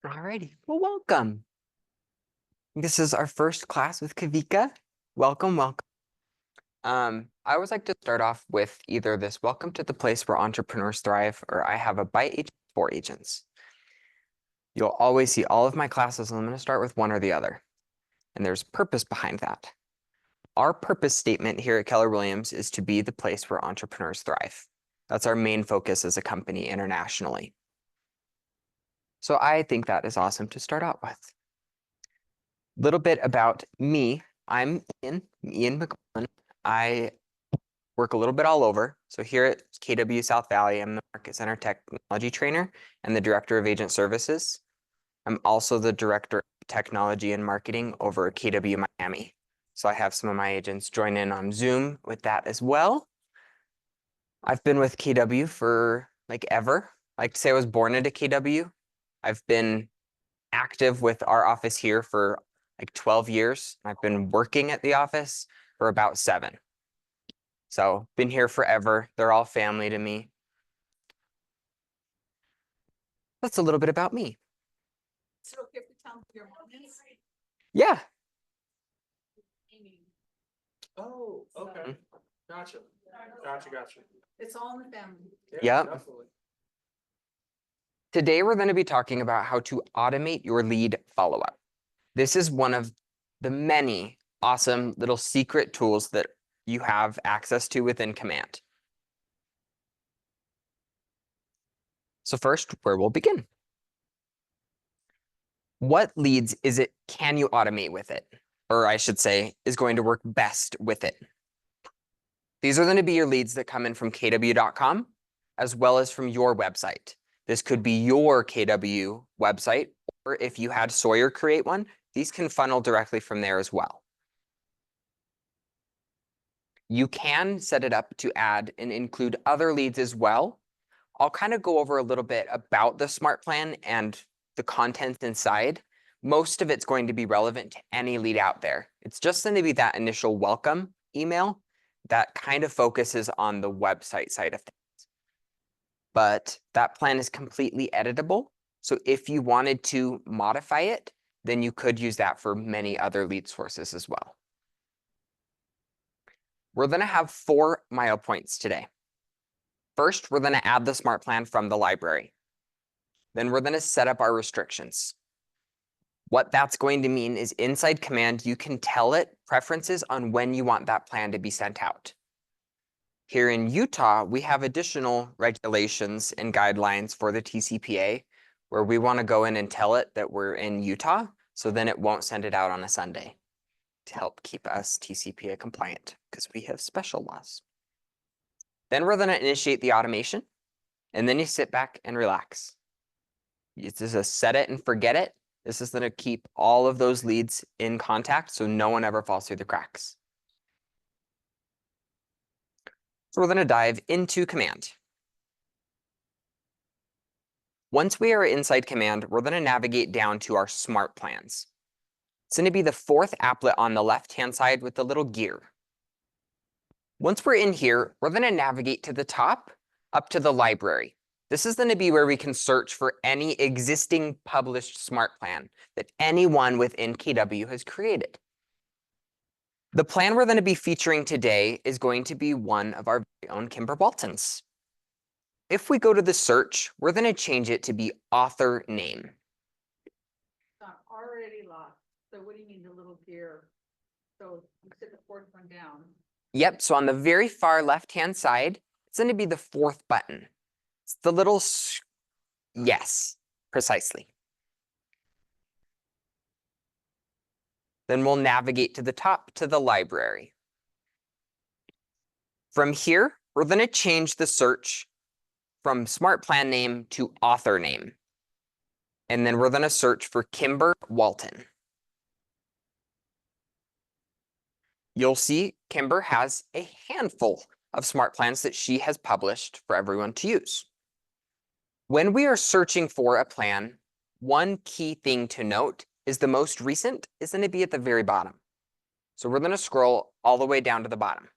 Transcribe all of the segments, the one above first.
Alrighty, well, welcome. This is our first class with Kavika. Welcome, welcome. I always like to start off with either this welcome to the place where entrepreneurs thrive, or I have a by agent for agents. You'll always see all of my classes, and I'm going to start with one or the other. And there's purpose behind that. Our purpose statement here at Keller Williams is to be the place where entrepreneurs thrive. That's our main focus as a company internationally. So I think that is awesome to start out with. Little bit about me. I'm Ian McMullen. I work a little bit all over. So here at KW South Valley, I'm the Market Center Technology Trainer and the Director of Agent Services. I'm also the Director of Technology and Marketing over KW Miami. So I have some of my agents join in on Zoom with that as well. I've been with KW for like ever. I like to say I was born into KW. I've been active with our office here for like 12 years. I've been working at the office for about 7. So been here forever. They're all family to me. That's a little bit about me. Is it okay if we tell them who your mom is? Yeah. Amy. Oh, okay. Gotcha. Gotcha. It's all in the family. Yep. Definitely. Today we're going to be talking about how to automate your lead follow-up. This is one of the many awesome little secret tools that you have access to within Command. So first, where we'll begin. What leads can you automate with it? Or I should say, is going to work best with it. These are going to be your leads that come in from kw.com, as well as from your website. This could be your KW website, or if you had Sawyer create one, these can funnel directly from there as well. You can set it up to add and include other leads as well. I'll kind of go over a little bit about the Smart Plan and the content inside. Most of it's going to be relevant to any lead out there. It's just going to be that initial welcome email that kind of focuses on the website side of things. But that plan is completely editable. So if you wanted to modify it, then you could use that for many other lead sources as well. We're going to have 4 mile points today. First, we're going to add the Smart Plan from the library. Then we're going to set up our restrictions. What that's going to mean is inside Command, you can tell it preferences on when you want that plan to be sent out. Here in Utah, we have additional regulations and guidelines for the TCPA where we want to go in and tell it that we're in Utah, so then it won't send it out on a Sunday to help keep us TCPA compliant because we have special laws. Then we're going to initiate the automation, and then you sit back and relax. It's just a set it and forget it. This is going to keep all of those leads in contact so no one ever falls through the cracks. So we're going to dive into Command. Once we are inside Command, we're going to navigate down to our Smart Plans. It's going to be the 4th applet on the left-hand side with the little gear. Once we're in here, we're going to navigate to the top up to the library. This is going to be where we can search for any existing published Smart Plan that anyone within KW has created. The plan we're going to be featuring today is going to be one of our very own Kimber Walton's. If we go to the search, we're going to change it to be author name. Already locked. So what do you mean the little gear? So you said the 4th one down. Yep, so on the very far left-hand side, it's going to be the 4th button. It's the little, yes, precisely. Then we'll navigate to the top to the library. From here, we're going to change the search from Smart Plan name to author name. And then we're going to search for Kimber Walton. You'll see Kimber has a handful of Smart Plans that she has published for everyone to use. When we are searching for a plan, one key thing to note is the most recent is going to be at the very bottom. So we're going to scroll all the way down to the bottom.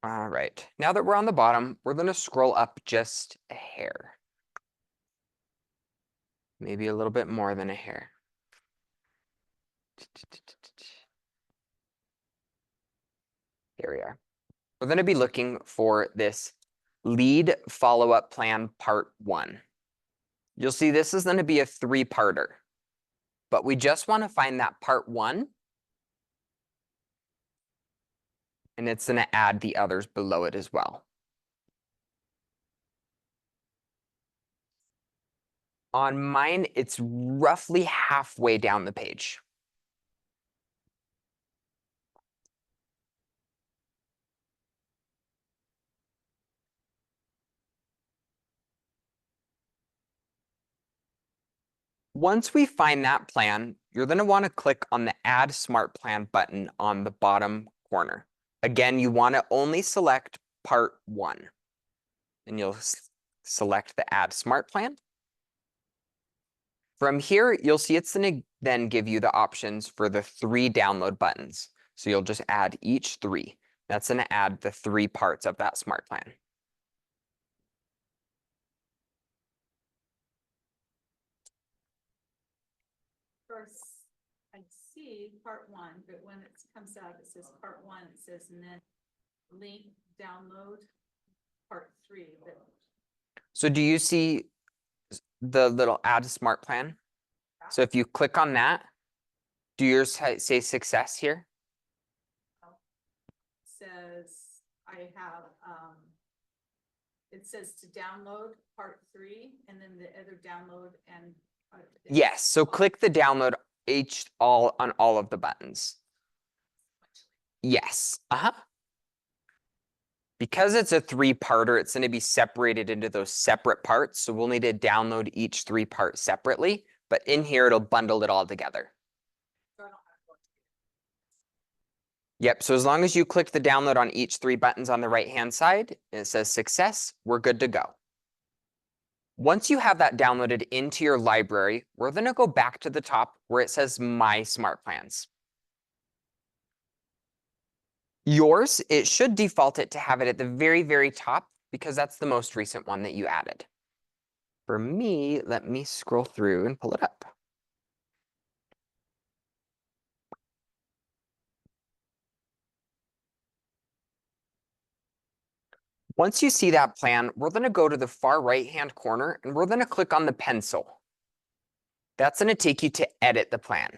All right, now that we're on the bottom, we're gonna scroll up just a hair. Maybe a little bit more than a hair. Here we are. We're gonna be looking for this lead follow-up plan part 1. You'll see this is gonna be a 3-parter, but we just wanna find that part 1. And it's gonna add the others below it as well. On mine, it's roughly halfway down the page. Once we find that plan, you're going to want to click on the Add Smart Plan button on the bottom corner. Again, you want to only select part 1. And you'll select the Add Smart Plan. From here, you'll see it's going to then give you the options for the 3 download buttons. So you'll just add each 3. That's going to add the 3 parts of that smart plan. First, I see part 1, but when it comes out, it says part 1, it says, and then link download part 3. But So do you see the little Add Smart Plan? So if you click on that, do yours say success here? says I have, it says to download part 3 and then the other download and. Yes, so click the download on all of the buttons. Yes, Because it's a 3-parter, it's going to be separated into those separate parts. So we'll need to download each 3 parts separately, but in here, it'll bundle it all together. Yep, so as long as you click the download on each 3 buttons on the right-hand side, and it says success, we're good to go. Once you have that downloaded into your library, we're going to go back to the top where it says My Smart Plans. Yours, it should default it to have it at the very, very top because that's the most recent one that you added. For me, let me scroll through and pull it up. Once you see that plan, we're going to go to the far right-hand corner and we're going to click on the pencil. That's going to take you to edit the plan.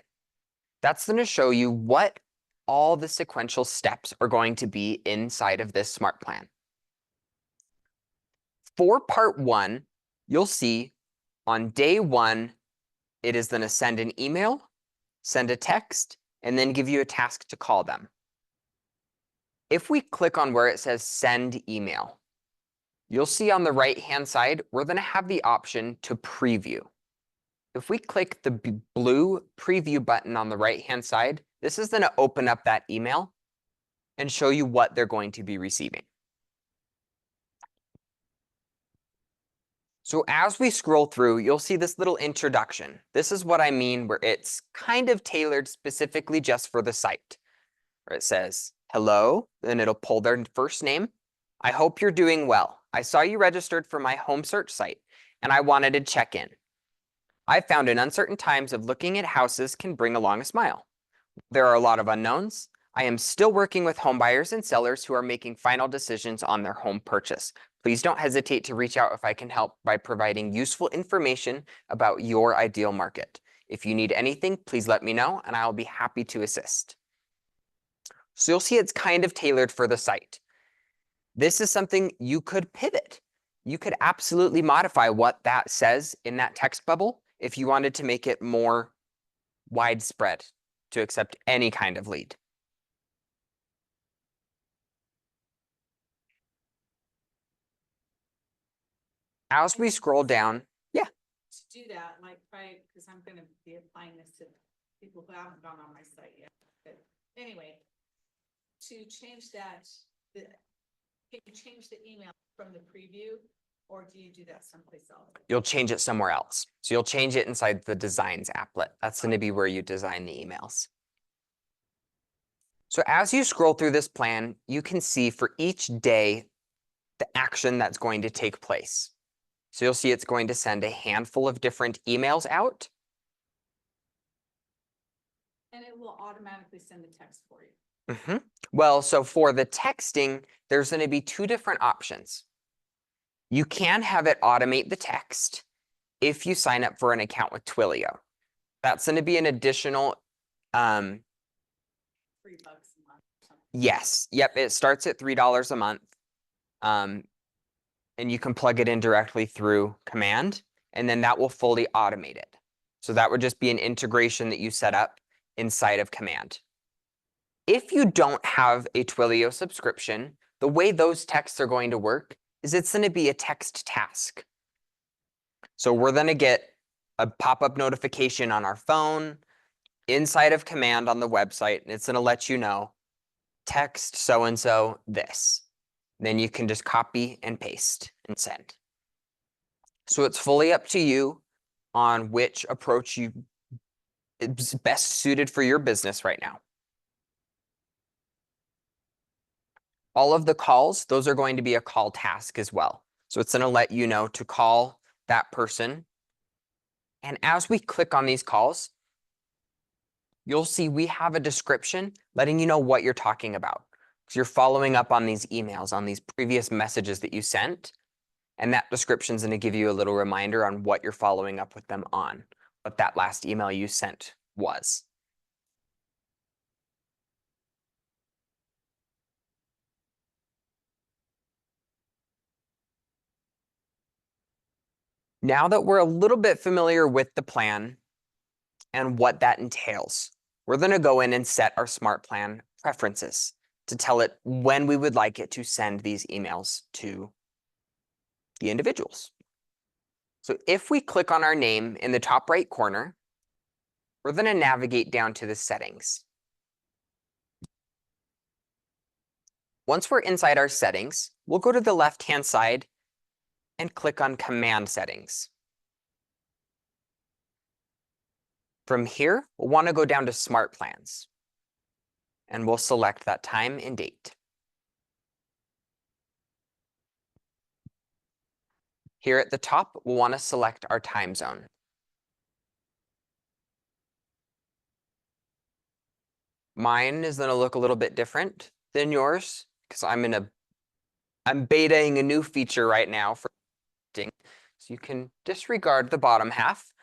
That's going to show you what all the sequential steps are going to be inside of this smart plan. For part 1, you'll see on day 1, it is going to send an email, send a text, and then give you a task to call them. If we click on where it says send email, you'll see on the right-hand side, we're going to have the option to preview. If we click the blue preview button on the right-hand side, this is going to open up that email and show you what they're going to be receiving. So as we scroll through, you'll see this little introduction. This is what I mean where it's kind of tailored specifically just for the site. Where it says, hello, then it'll pull their first name. I hope you're doing well. I saw you registered for my home search site, and I wanted to check in. I found in uncertain times of looking at houses can bring along a smile. There are a lot of unknowns. I am still working with home buyers and sellers who are making final decisions on their home purchase. Please don't hesitate to reach out if I can help by providing useful information about your ideal market. If you need anything, please let me know and I'll be happy to assist. So you'll see it's kind of tailored for the site. This is something you could pivot. You could absolutely modify what that says in that text bubble if you wanted to make it more widespread to accept any kind of lead. As we scroll down, To do that, like, because I'm gonna be applying this to people who haven't gone on my site yet, but anyway. To change that, can you change the email from the preview, or do you do that someplace else? you'll change it somewhere else. So you'll change it inside the designs applet. That's going to be where you design the emails. So as you scroll through this plan, you can see for each day the action that's going to take place. So you'll see it's going to send a handful of different emails out. And it will automatically send the text for you. Well, so for the texting, there's going to be two different options. You can have it automate the text if you sign up for an account with Twilio. That's going to be an additional, $3 a month or something. yes, yep, it starts at $3 a month. And you can plug it in directly through Command, and then that will fully automate it. So that would just be an integration that you set up inside of Command. If you don't have a Twilio subscription, the way those texts are going to work is it's going to be a text task. So we're going to get a pop-up notification on our phone inside of Command on the website, and it's going to let you know, text so-and-so this. Then you can just copy and paste and send. So it's fully up to you on which approach is best suited for your business right now. All of the calls, those are going to be a call task as well. So it's going to let you know to call that person. And as we click on these calls, you'll see we have a description letting you know what you're talking about. So you're following up on these emails, on these previous messages that you sent. And that description is going to give you a little reminder on what you're following up with them on, what that last email you sent was. Now that we're a little bit familiar with the plan and what that entails, we're going to go in and set our smart plan preferences to tell it when we would like it to send these emails to the individuals. So if we click on our name in the top right corner, we're going to navigate down to the settings. Once we're inside our settings, we'll go to the left-hand side and click on Command Settings. From here, we'll want to go down to Smart Plans, and we'll select that time and date. Here at the top, we'll want to select our time zone. Mine is going to look a little bit different than yours because I'm betaing a new feature right now for so you can disregard the bottom half.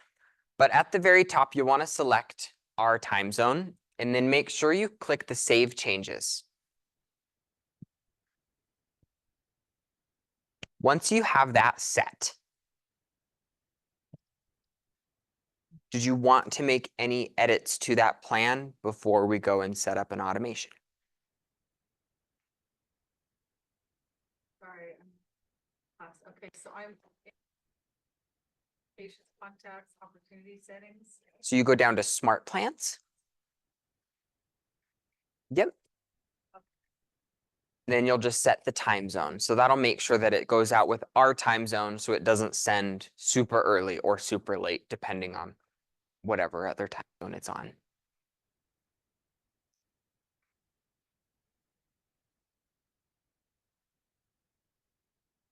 But at the very top, you want to select our time zone and then make sure you click the Save Changes. Once you have that set, did you want to make any edits to that plan before we go and set up an automation? Sorry. Okay, so I'm patients, contacts, opportunity settings. So you go down to Smart Plans. Yep. Then you'll just set the time zone. So that'll make sure that it goes out with our time zone so it doesn't send super early or super late, depending on whatever other time zone it's on.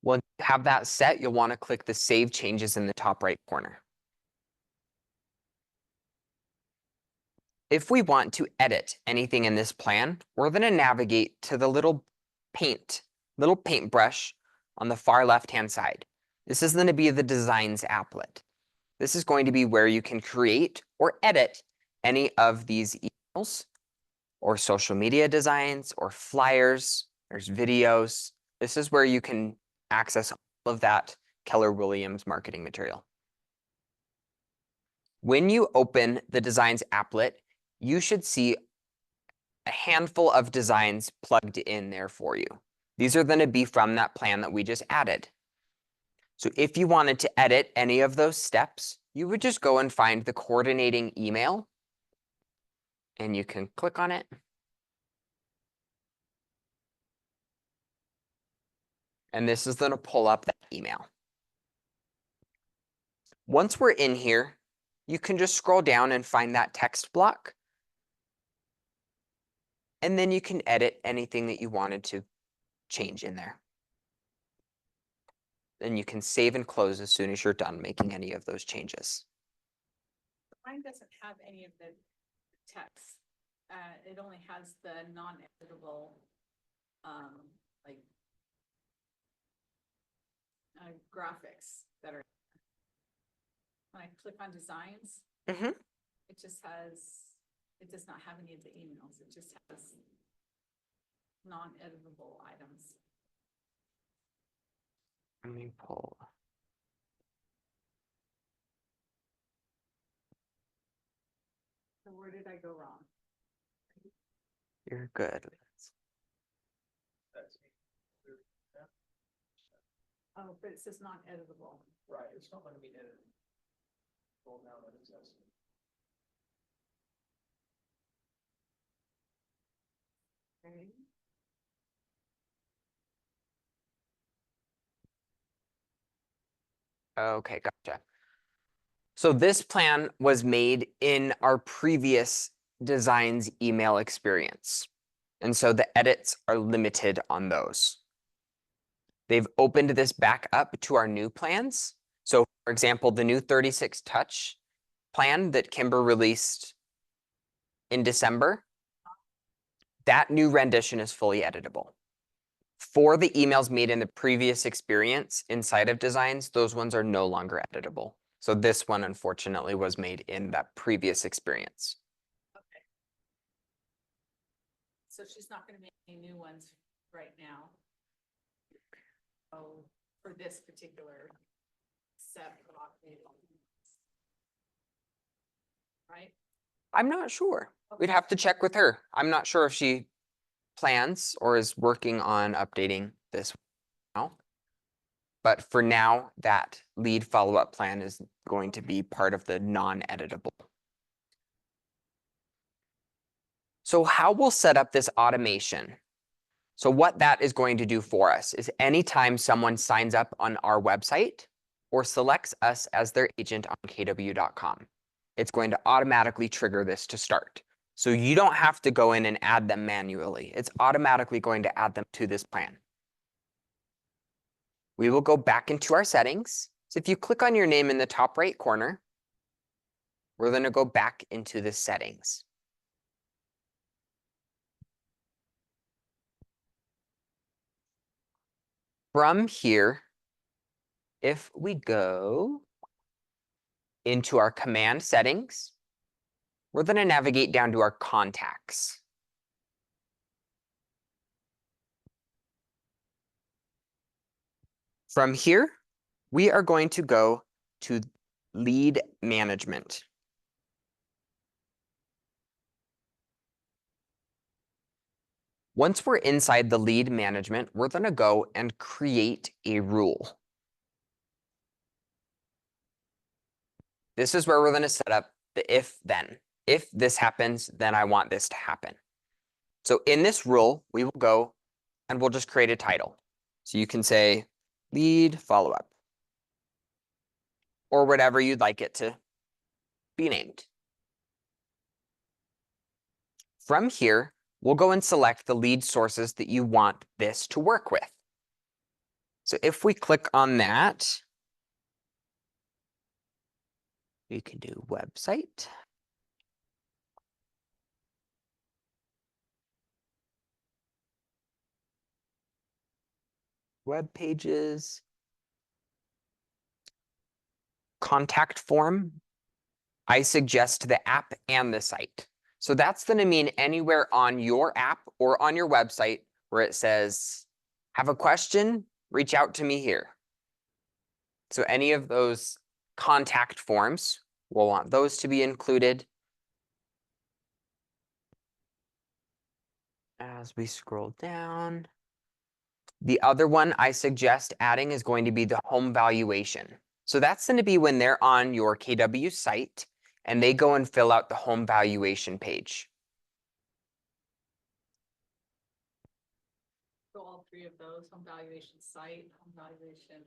Once you have that set, you'll want to click the Save Changes in the top right corner. If we want to edit anything in this plan, we're going to navigate to the little paintbrush on the far left-hand side. This is going to be the Designs applet. This is going to be where you can create or edit any of these emails or social media designs or flyers. There's videos. This is where you can access all of that Keller Williams marketing material. When you open the Designs applet, you should see a handful of designs plugged in there for you. These are going to be from that plan that we just added. So if you wanted to edit any of those steps, you would just go and find the coordinating email, and you can click on it. And this is going to pull up that email. Once we're in here, you can just scroll down and find that text block. And then you can edit anything that you wanted to change in there. Then you can save and close as soon as you're done making any of those changes. Mine doesn't have any of the text. It only has the non-editable, like graphics that are. When I click on designs, Mhm. it just has, it does not have any of the emails. It just has non-editable items. Let me pull. So where did I go wrong? You're good. Oh, but it says non-editable. Right, it's not gonna be edited. Well, now that it says. Okay. Okay, gotcha. So this plan was made in our previous designs email experience. And so the edits are limited on those. They've opened this back up to our new plans. So for example, the new 36 touch plan that Kimber released in December, that new rendition is fully editable. For the emails made in the previous experience inside of designs, those ones are no longer editable. So this one, unfortunately, was made in that previous experience. Okay. So she's not gonna make any new ones right now. So for this particular set of automated. Right? I'm not sure. We'd have to check with her. I'm not sure if she plans or is working on updating this now. But for now, that lead follow-up plan is going to be part of the non-editable. So how we'll set up this automation. So what that is going to do for us is anytime someone signs up on our website or selects us as their agent on kw.com, it's going to automatically trigger this to start. So you don't have to go in and add them manually. It's automatically going to add them to this plan. We will go back into our settings. So if you click on your name in the top right corner, we're going to go back into the settings. From here, if we go into our command settings, we're going to navigate down to our contacts. From here, we are going to go to lead management. Once we're inside the lead management, we're going to go and create a rule. This is where we're going to set up the if then. If this happens, then I want this to happen. So in this rule, we will go and we'll just create a title. So you can say lead follow-up or whatever you'd like it to be named. From here, we'll go and select the lead sources that you want this to work with. So if we click on that, we can do website. Web pages. Contact form. I suggest the app and the site. So that's going to mean anywhere on your app or on your website where it says, have a question, reach out to me here. So any of those contact forms, we'll want those to be included. As we scroll down, the other one I suggest adding is going to be the home valuation. So that's going to be when they're on your KW site and they go and fill out the home valuation page. So all three of those, home valuation site, home valuation.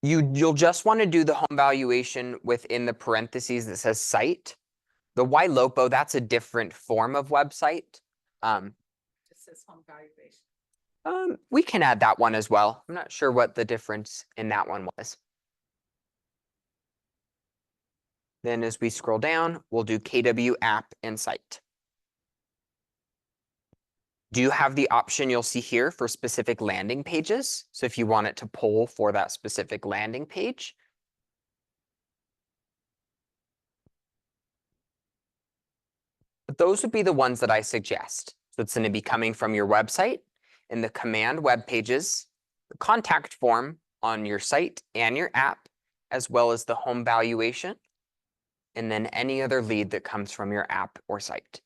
You'll just want to do the home valuation within the parentheses that says site, The YLOPO, that's a different form of website. Just says home valuation. We can add that one as well. I'm not sure what the difference in that one was. Then as we scroll down, we'll do KW app and site. Do you have the option you'll see here for specific landing pages? So if you want it to pull for that specific landing page. But those would be the ones that I suggest. So it's going to be coming from your website in the command web pages, the contact form on your site and your app, as well as the home valuation, and then any other lead that comes from your app or site.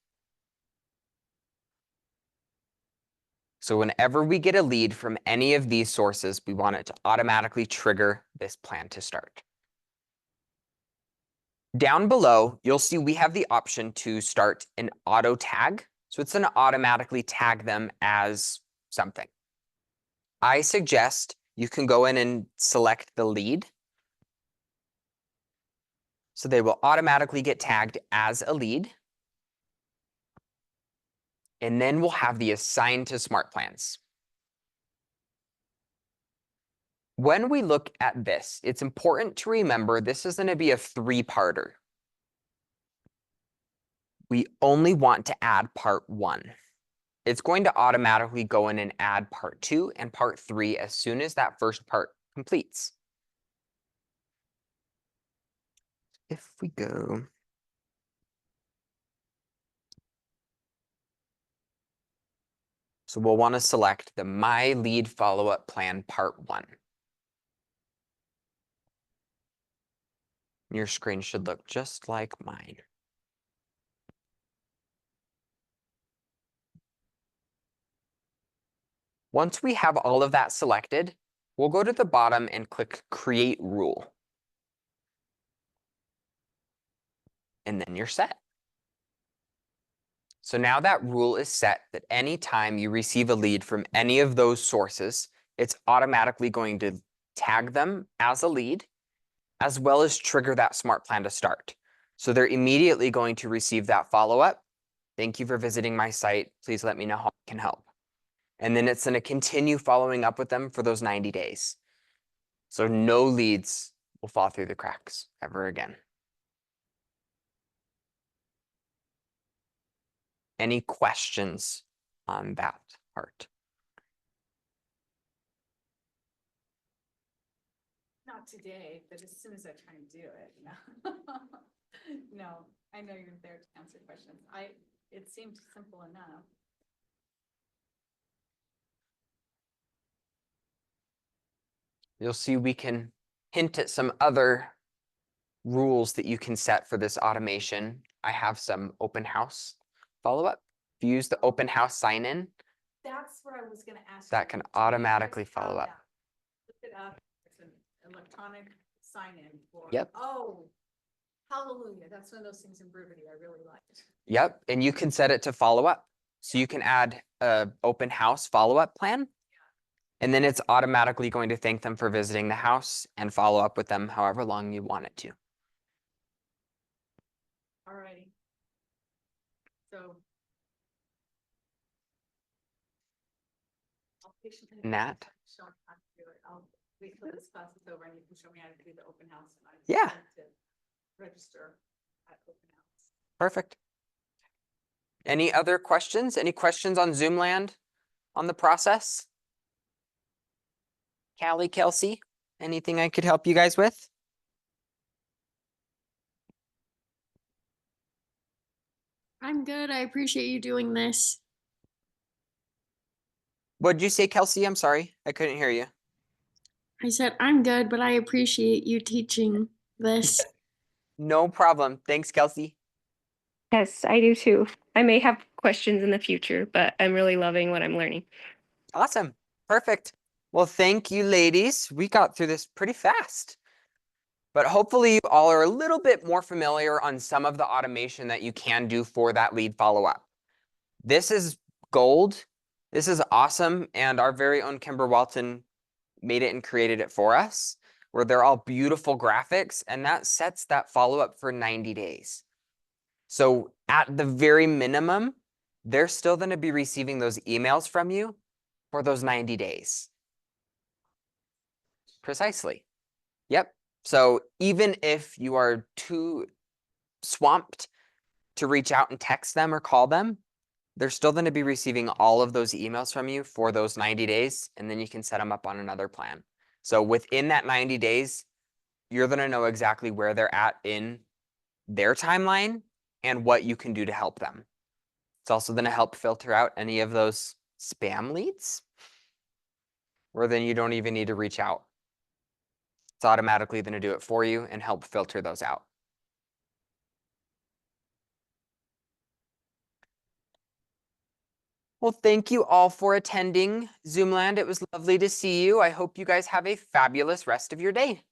So whenever we get a lead from any of these sources, we want it to automatically trigger this plan to start. Down below, you'll see we have the option to start an auto tag. So it's going to automatically tag them as something. I suggest you can go in and select the lead. So they will automatically get tagged as a lead. And then we'll have the assign to smart plans. When we look at this, it's important to remember this is going to be a three-parter. We only want to add part 1. It's going to automatically go in and add part 2 and part 3 as soon as that first part completes. If we go. So we'll want to select the My Lead Follow-up Plan Part 1. Your screen should look just like mine. Once we have all of that selected, we'll go to the bottom and click Create Rule. And then you're set. So now that rule is set that anytime you receive a lead from any of those sources, it's automatically going to tag them as a lead, as well as trigger that smart plan to start. So they're immediately going to receive that follow-up. Thank you for visiting my site. Please let me know how I can help. And then it's going to continue following up with them for those 90 days. So no leads will fall through the cracks ever again. Any questions on that part? Not today, but as soon as I try and do it, no. No, I know you're there to answer questions. It seemed simple enough. You'll see we can hint at some other rules that you can set for this automation. I have some open house follow-up. If you use the open house sign-in, That's where I was gonna ask. that you, can do you guys automatically have follow up. that? Look it up, it's an electronic sign-in for. Yep. Oh, hallelujah, that's one of those things in Brevity I really liked. Yep, and you can set it to follow up. So you can add a open house follow-up plan, and then it's automatically going to thank them for visiting the house and follow up with them however long you want it to. Alrighty. So. I'll patiently Nat? show me how to do it. I'll wait till this class is over and you can show me how to do the open house. And I Yeah. plan to register at open house. Perfect. Any other questions? Any questions on Zoomland on the process? Callie, Kelsey, anything I could help you guys with? I'm good. I appreciate you doing this. What did you say, Kelsey? I'm sorry, I couldn't hear you. I said, I'm good, but I appreciate you teaching this. No problem. Thanks, Kelsey. Yes, I do too. I may have questions in the future, but I'm really loving what I'm learning. Awesome. Perfect. Well, thank you, ladies. We got through this pretty fast. But hopefully you all are a little bit more familiar on some of the automation that you can do for that lead follow-up. This is gold. This is awesome. And our very own Kimber Walton made it and created it for us, where they're all beautiful graphics. And that sets that follow-up for 90 days. So at the very minimum, they're still going to be receiving those emails from you for those 90 days. Precisely. Yep. So even if you are too swamped to reach out and text them or call them, they're still going to be receiving all of those emails from you for those 90 days, and then you can set them up on another plan. So within that 90 days, you're going to know exactly where they're at in their timeline and what you can do to help them. It's also going to help filter out any of those spam leads, where then you don't even need to reach out. It's automatically going to do it for you and help filter those out. Well, thank you all for attending Zoomland. It was lovely to see you. I hope you guys have a fabulous rest of your day.